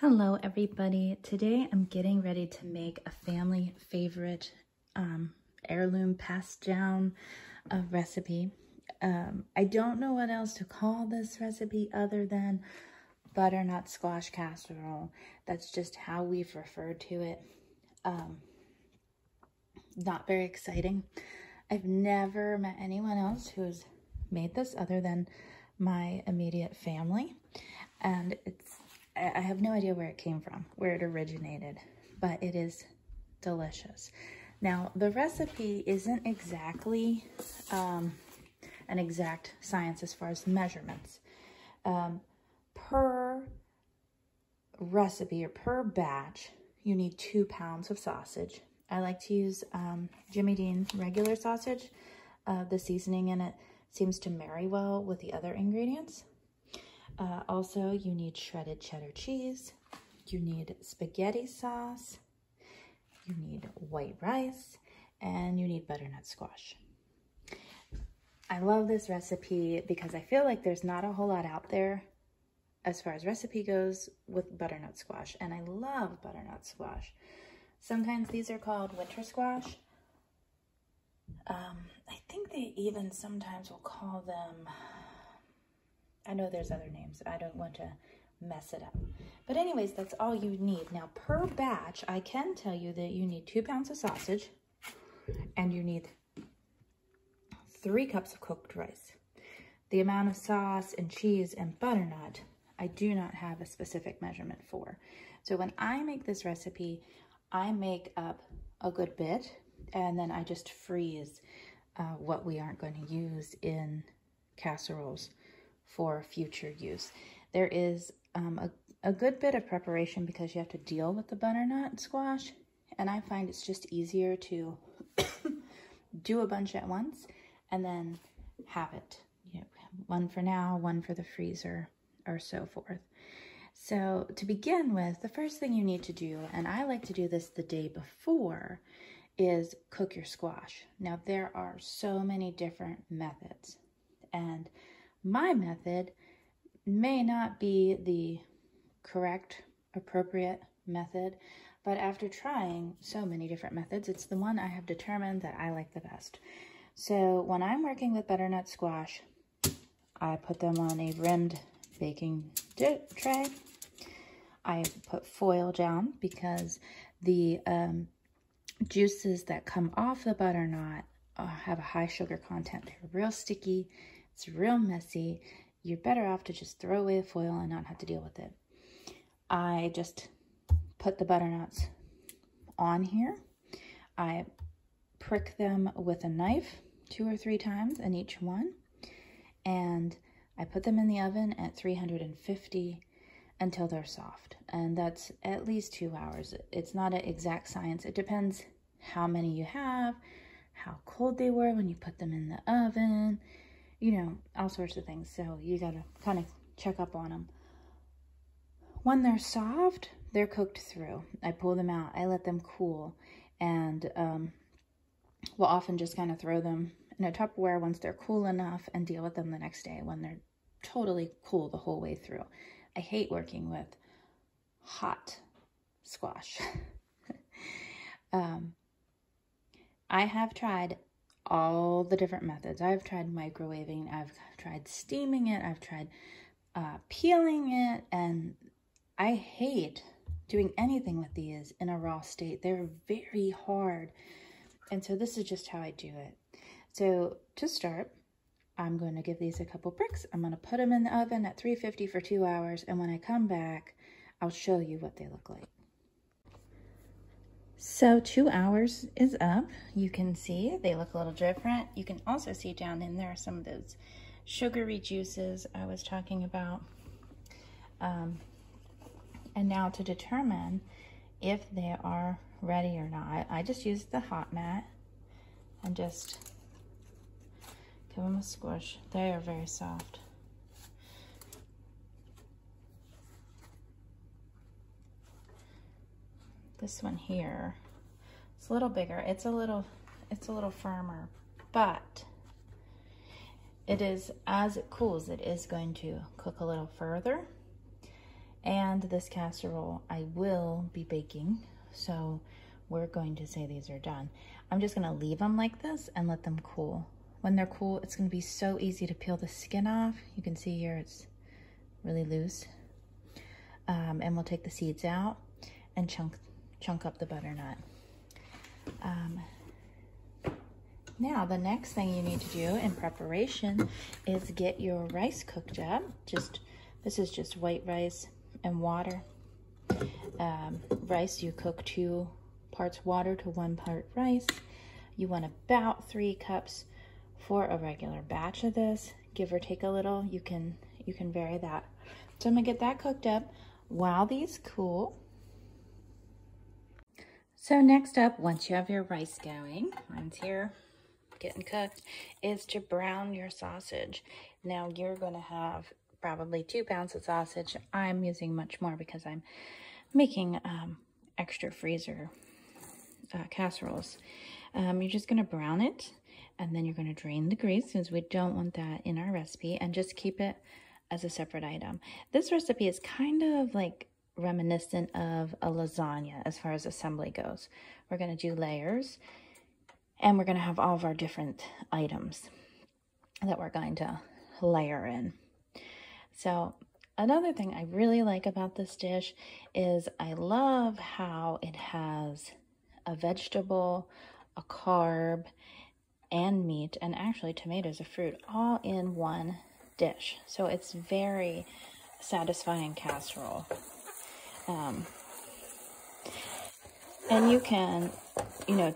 Hello everybody. Today I'm getting ready to make a family favorite heirloom passed down recipe. I don't know what else to call this recipe other than butternut squash casserole. That's just how we've referred to it. Not very exciting. I've never met anyone else who's made this other than my immediate family, and I have no idea where it came from, where it originated, but it is delicious. Now, the recipe isn't exactly an exact science as far as measurements. Per recipe or per batch, you need 2 pounds of sausage. I like to use Jimmy Dean regular sausage. The seasoning in it seems to marry well with the other ingredients. Also, you need shredded cheddar cheese, you need spaghetti sauce, you need white rice, and you need butternut squash. I love this recipe because I feel like there's not a whole lot out there as far as recipe goes with butternut squash, and I love butternut squash. Sometimes these are called winter squash. I think they even sometimes will call them, I know there's other names. I don't want to mess it up. But anyways, that's all you need. Now, per batch, I can tell you that you need 2 pounds of sausage and you need 3 cups of cooked rice. The amount of sauce and cheese and butternut, I do not have a specific measurement for. So when I make this recipe, I make up a good bit and then I just freeze what we aren't going to use in casseroles for future use. There is a good bit of preparation because you have to deal with the butternut squash, and I find it's just easier to do a bunch at once and then have it, you know, one for now, one for the freezer, or so forth. So to begin with, the first thing you need to do, and I like to do this the day before, is cook your squash. Now, there are so many different methods, and my method may not be the correct, appropriate method, but after trying so many different methods, it's the one I have determined that I like the best. So when I'm working with butternut squash, I put them on a rimmed baking tray. I put foil down because the juices that come off the butternut have a high sugar content. They're real sticky. It's real messy. You're better off to just throw away the foil and not have to deal with it. I just put the butternuts on here. I prick them with a knife 2 or 3 times in each one. And I put them in the oven at 350 until they're soft. And that's at least 2 hours. It's not an exact science. It depends how many you have, how cold they were when you put them in the oven, you know, all sorts of things. So you gotta kind of check up on them. When they're soft, they're cooked through. I pull them out, I let them cool, and we'll often just kind of throw them in a Tupperware once they're cool enough and deal with them the next day when they're totally cool the whole way through. I hate working with hot squash. I have tried all the different methods. I've tried microwaving, I've tried steaming it, I've tried peeling it, and I hate doing anything with these in a raw state. They're very hard, and so this is just how I do it. So to start, I'm going to give these a couple bricks. I'm going to put them in the oven at 350 for 2 hours, and when I come back, I'll show you what they look like. So 2 hours is up. You can see they look a little different. You can also see down in there some of those sugary juices I was talking about. And now to determine if they are ready or not, I just use the hot mat and just give them a squish. They are very soft. This one here, it's a little bigger. It's a little firmer, but it is, as it cools, it is going to cook a little further. And this casserole I will be baking, so we're going to say these are done. I'm just gonna leave them like this and let them cool. When they're cool, it's gonna be so easy to peel the skin off. You can see here it's really loose. And we'll take the seeds out and chunk up the butternut. Now, the next thing you need to do in preparation is get your rice cooked up. This is just white rice and water. Rice, you cook 2 parts water to 1 part rice. You want about 3 cups for a regular batch of this. Give or take a little, you can vary that. So I'm gonna get that cooked up while these cool. So next up, once you have your rice going, mine's here getting cooked, is to brown your sausage. Now you're going to have probably 2 pounds of sausage. I'm using much more because I'm making extra freezer casseroles. You're just going to brown it, and then you're going to drain the grease because we don't want that in our recipe, and just keep it as a separate item. This recipe is kind of like reminiscent of a lasagna as far as assembly goes. We're going to do layers, and we're going to have all of our different items that we're going to layer in. So another thing I really like about this dish is I love how it has a vegetable, a carb, and meat, and actually tomatoes, a fruit, all in one dish. So it's very satisfying casserole. And you can,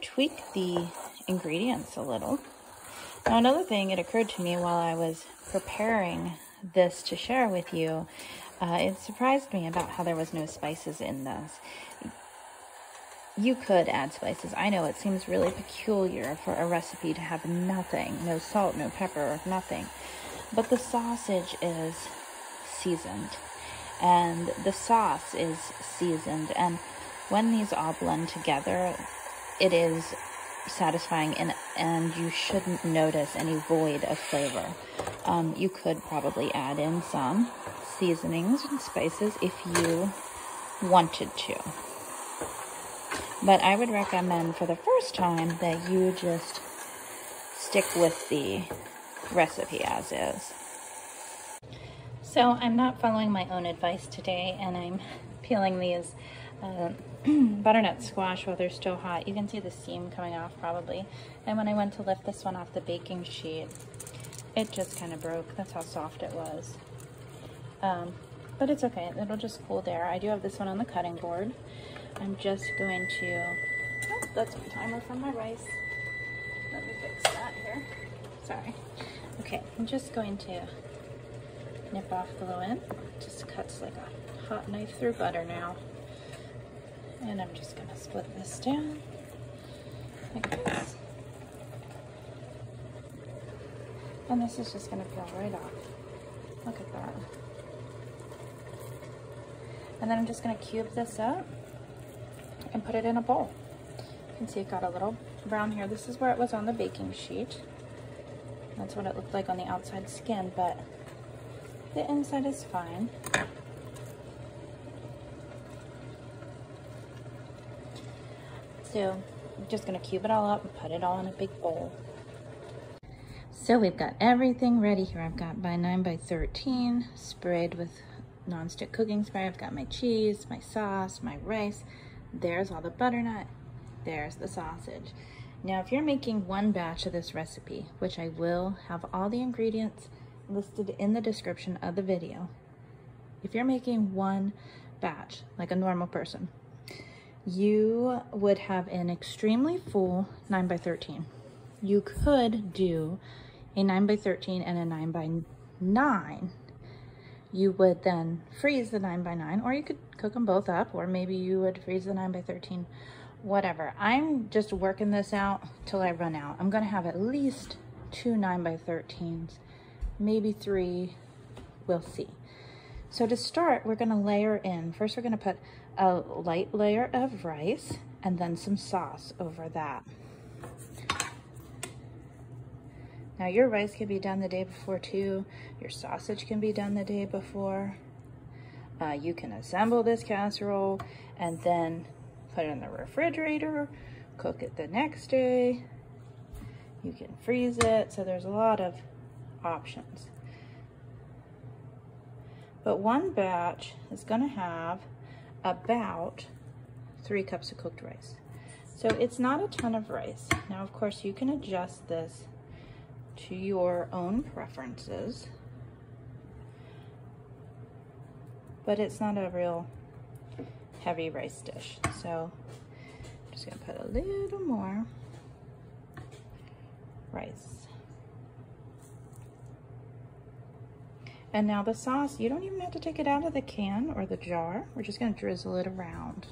tweak the ingredients a little. Now, another thing, it occurred to me while I was preparing this to share with you, it surprised me about how there was no spices in this. You could add spices. I know it seems really peculiar for a recipe to have nothing, no salt, no pepper, nothing. But the sausage is seasoned, and the sauce is seasoned, and when these all blend together, it is satisfying, and you shouldn't notice any void of flavor. You could probably add in some seasonings and spices if you wanted to. But I would recommend for the first time that you just stick with the recipe as is. So I'm not following my own advice today, and I'm peeling these butternut squash while they're still hot. You can see the seam coming off probably. And when I went to lift this one off the baking sheet, it just kind of broke. That's how soft it was. But it's okay. It'll just cool there. I do have this one on the cutting board. I'm just going to, oh, that's my timer from my rice. Let me fix that here. Sorry. Okay, I'm just going to nip off the low end. It just cuts like a hot knife through butter now. And I'm just gonna split this down like this. And this is just gonna peel right off. Look at that. And then I'm just gonna cube this up and put it in a bowl. You can see it got a little brown here. This is where it was on the baking sheet. That's what it looked like on the outside skin, but the inside is fine. So I'm just gonna cube it all up and put it all in a big bowl. So we've got everything ready here. I've got by 9 by 13 sprayed with nonstick cooking spray. I've got my cheese, my sauce, my rice. There's all the butternut. There's the sausage. Now, if you're making one batch of this recipe, which I will have all the ingredients listed in the description of the video. If you're making one batch, like a normal person, you would have an extremely full 9 by 13. You could do a 9 by 13 and a 9 by 9. You would then freeze the 9 by 9, or you could cook them both up, or maybe you would freeze the 9 by 13, whatever. I'm just working this out till I run out. I'm gonna have at least 2 9 by 13s, maybe 3, we'll see. So to start, we're gonna layer in. First, we're gonna put a light layer of rice and then some sauce over that. Now your rice can be done the day before too. Your sausage can be done the day before. You can assemble this casserole and then put it in the refrigerator, cook it the next day. You can freeze it, so there's a lot of options. But one batch is gonna have about 3 cups of cooked rice. So it's not a ton of rice. Now, of course, you can adjust this to your own preferences, but it's not a real heavy rice dish. So I'm just gonna put a little more rice. And now the sauce, you don't even have to take it out of the can or the jar. We're just gonna drizzle it around.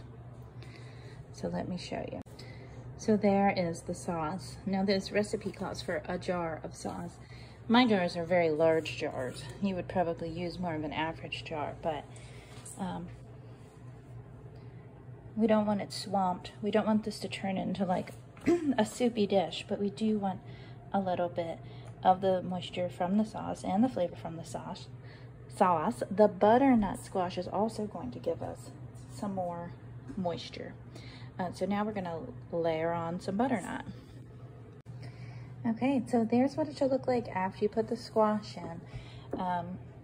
So let me show you. So there is the sauce. Now this recipe calls for a jar of sauce. My jars are very large jars. You would probably use more of an average jar, but we don't want it swamped. We don't want this to turn into like a soupy dish, but we do want a little bit of the moisture from the sauce and the flavor from the sauce. The butternut squash is also going to give us some more moisture. So now we're gonna layer on some butternut. Okay, so there's what it should look like after you put the squash in.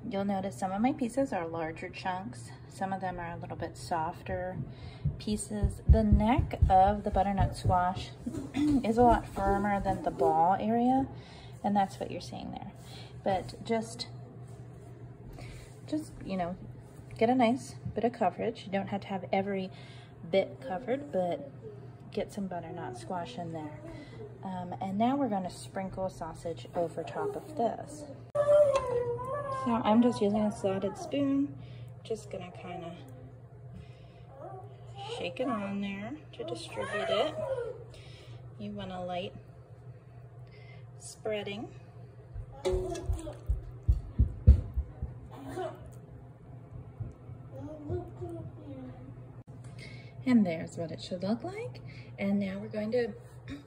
You'll notice some of my pieces are larger chunks. Some of them are a little bit softer pieces. The neck of the butternut squash is a lot firmer than the ball area, and that's what you're seeing there. But just you know, get a nice bit of coverage. You don't have to have every bit covered, but get some butternut squash in there. And now we're going to sprinkle sausage over top of this. So I'm just using a slotted spoon, just going to kind of shake it on there to distribute it. You want a light spreading. And there's what it should look like. And now we're going to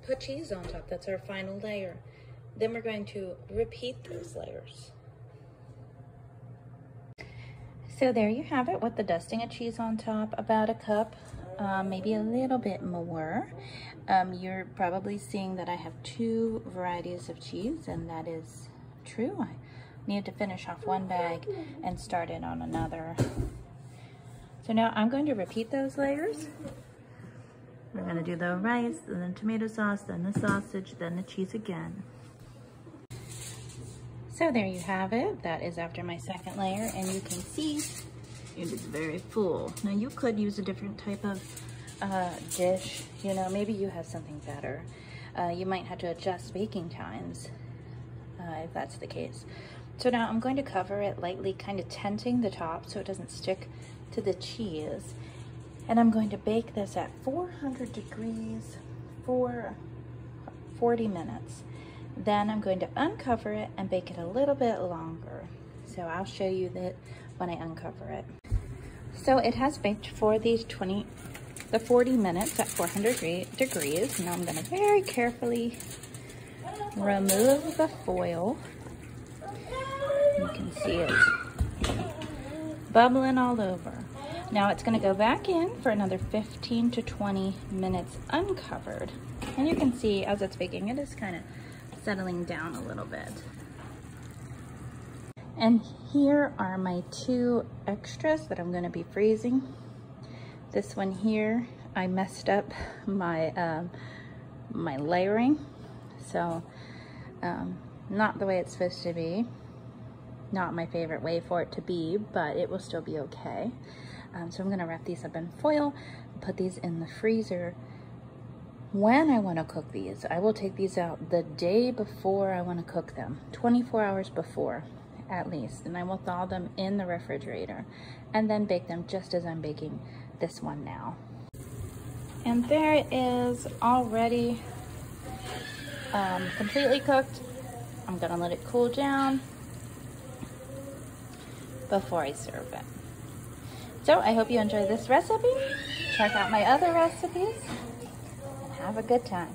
put cheese on top. That's our final layer. Then we're going to repeat those layers. So there you have it with the dusting of cheese on top, about a cup, maybe a little bit more. You're probably seeing that I have 2 varieties of cheese, and that is true. I need to finish off one bag and start it on another. So now I'm going to repeat those layers. We're going to do the rice, then the tomato sauce, then the sausage, then the cheese again. So there you have it. That is after my second layer, and you can see it is very full. Now you could use a different type of dish. You know, maybe you have something better. You might have to adjust baking times if that's the case. So now I'm going to cover it lightly, kind of tenting the top so it doesn't stick to the cheese. And I'm going to bake this at 400 degrees for 40 minutes. Then I'm going to uncover it and bake it a little bit longer. So I'll show you that when I uncover it. So it has baked for the 40 minutes at 400 degrees. Now I'm going to very carefully remove the foil. You can see it bubbling all over. Now it's going to go back in for another 15 to 20 minutes uncovered. And you can see as it's baking, it is kind of settling down a little bit. And here are my 2 extras that I'm going to be freezing. This one here, I messed up my my layering, so not the way it's supposed to be. Not my favorite way for it to be, but it will still be okay. So I'm going to wrap these up in foil, put these in the freezer. When I want to cook these, I will take these out the day before I want to cook them, 24 hours before at least, and I will thaw them in the refrigerator and then bake them just as I'm baking this one now. And there it is, already completely cooked. I'm going to let it cool down before I serve it. So I hope you enjoy this recipe. Check out my other recipes and have a good time.